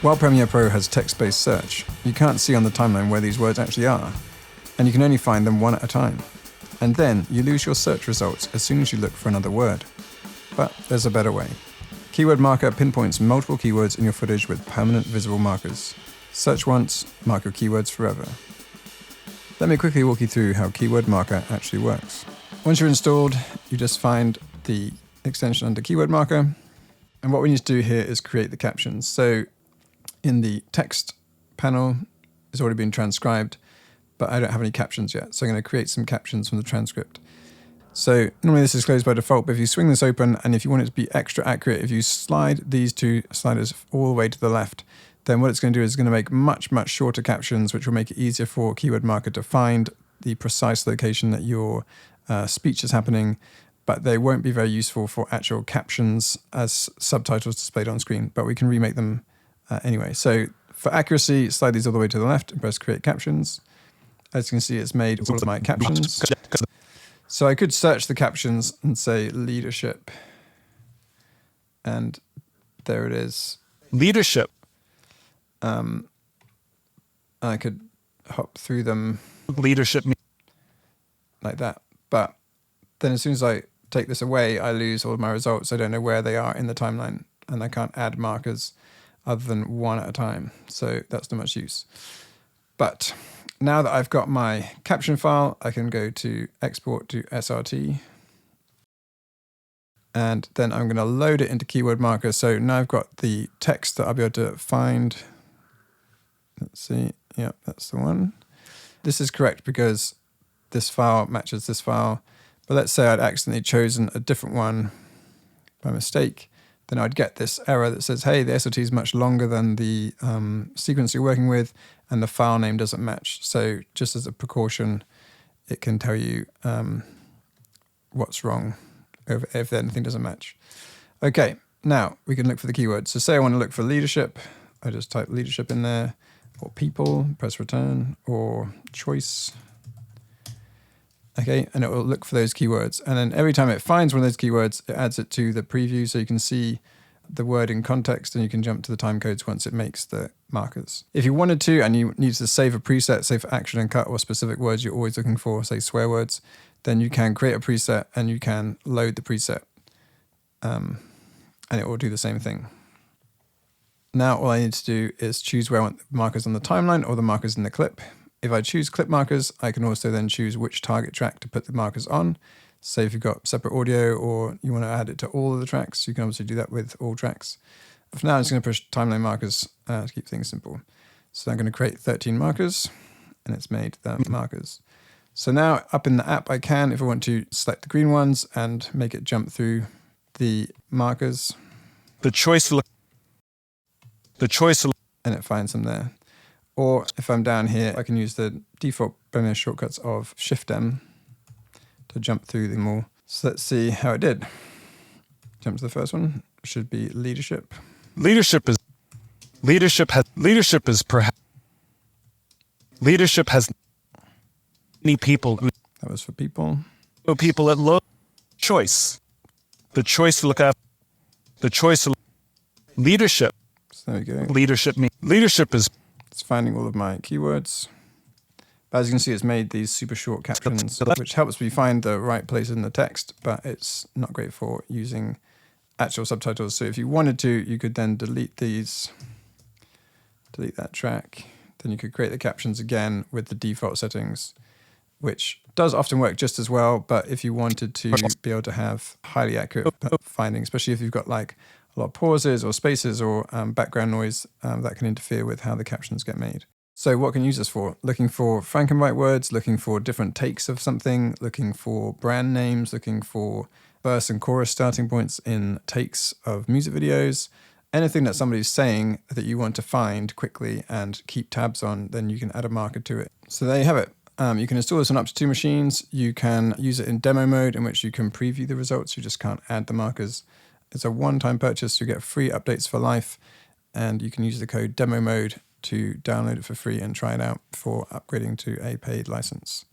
While Premiere Pro has text-based search, you can't see on the timeline where these words actually are, and you can only find them one at a time. And then you lose your search results as soon as you look for another word. But there's a better way. Keyword Marker pinpoints multiple keywords in your footage with permanent visible markers. Search once, mark your keywords forever. Let me quickly walk you through how Keyword Marker actually works. Once you're installed, you just find the extension under Keyword Marker. And what we need to do here is create the captions. So in the text panel, it's already been transcribed, but I don't have any captions yet. So I'm going to create some captions from the transcript. So normally this is closed by default, but if you swing this open and if you want it to be extra accurate, if you slide these two sliders all the way to the left, then what it's going to do is it's going to make much, much shorter captions, which will make it easier for Keyword Marker to find the precise location that your speech is happening, but they won't be very useful for actual captions as subtitles displayed on screen, but we can remake them anyway. So for accuracy, slide these all the way to the left and press Create Captions. As you can see, it's made all of my captions. So I could search the captions and say leadership. And there it is. Leadership. I could hop through them. Leadership. Like that. But then as soon as I take this away, I lose all of my results. I don't know where they are in the timeline. And I can't add markers other than one at a time. So that's not much use. But now that I've got my caption file, I can go to export to SRT. And then I'm going to load it into Keyword Marker. So now I've got the text that I'll be able to find. Let's see. Yep, that's the one. This is correct because this file matches this file. But let's say I'd accidentally chosen a different one by mistake. Then I'd get this error that says, hey, the SRT is much longer than the sequence you're working with, and the file name doesn't match. So just as a precaution, it can tell you what's wrong if anything doesn't match. Okay, now we can look for the keywords. So say I want to look for leadership. I just type leadership in there, or people, press return, or choice. Okay, and it will look for those keywords. And then every time it finds one of those keywords, it adds it to the preview so you can see the word in context and you can jump to the time codes once it makes the markers. If you wanted to and you need to save a preset, say for action and cut or specific words you're always looking for, say swear words, then you can create a preset and you can load the preset and it will do the same thing. Now all I need to do is choose where I want the markers on the timeline or the markers in the clip. If I choose clip markers, I can also then choose which target track to put the markers on. Say if you've got separate audio or you want to add it to all of the tracks, you can obviously do that with all tracks. But for now, I'm just going to push timeline markers to keep things simple. So I'm going to create 13 markers, and it's made the markers. So now up in the app, I can, if I want to, select the green ones and make it jump through the markers. The choice. And it finds them there. Or if I'm down here, I can use the default Premiere shortcuts of Shift-M to jump through them all. So let's see how it did. Jump to the first one. Should be leadership. Leadership has many people. That was for people. People at low choice. The choice to look after. The choice to leadership. So there we go. Leadership is. It's finding all of my keywords. But as you can see, it's made these super short captions, which helps me find the right places in the text, but it's not great for using actual subtitles. So if you wanted to, you could then delete these, delete that track. Then you could create the captions again with the default settings, which does often work just as well. But if you wanted to be able to have highly accurate finding, especially if you've got like a lot of pauses or spaces or background noise, that can interfere with how the captions get made. So what can you use this for? Looking for Frankenbite words, looking for different takes of something, looking for brand names, looking for verse and chorus starting points in takes of music videos, anything that somebody's saying that you want to find quickly and keep tabs on, then you can add a marker to it. So there you have it. You can install this on up to 2 machines. You can use it in demo mode in which you can preview the results. You just can't add the markers. It's a one-time purchase. You get free updates for life, and you can use the code demo mode to download it for free and try it out before upgrading to a paid license.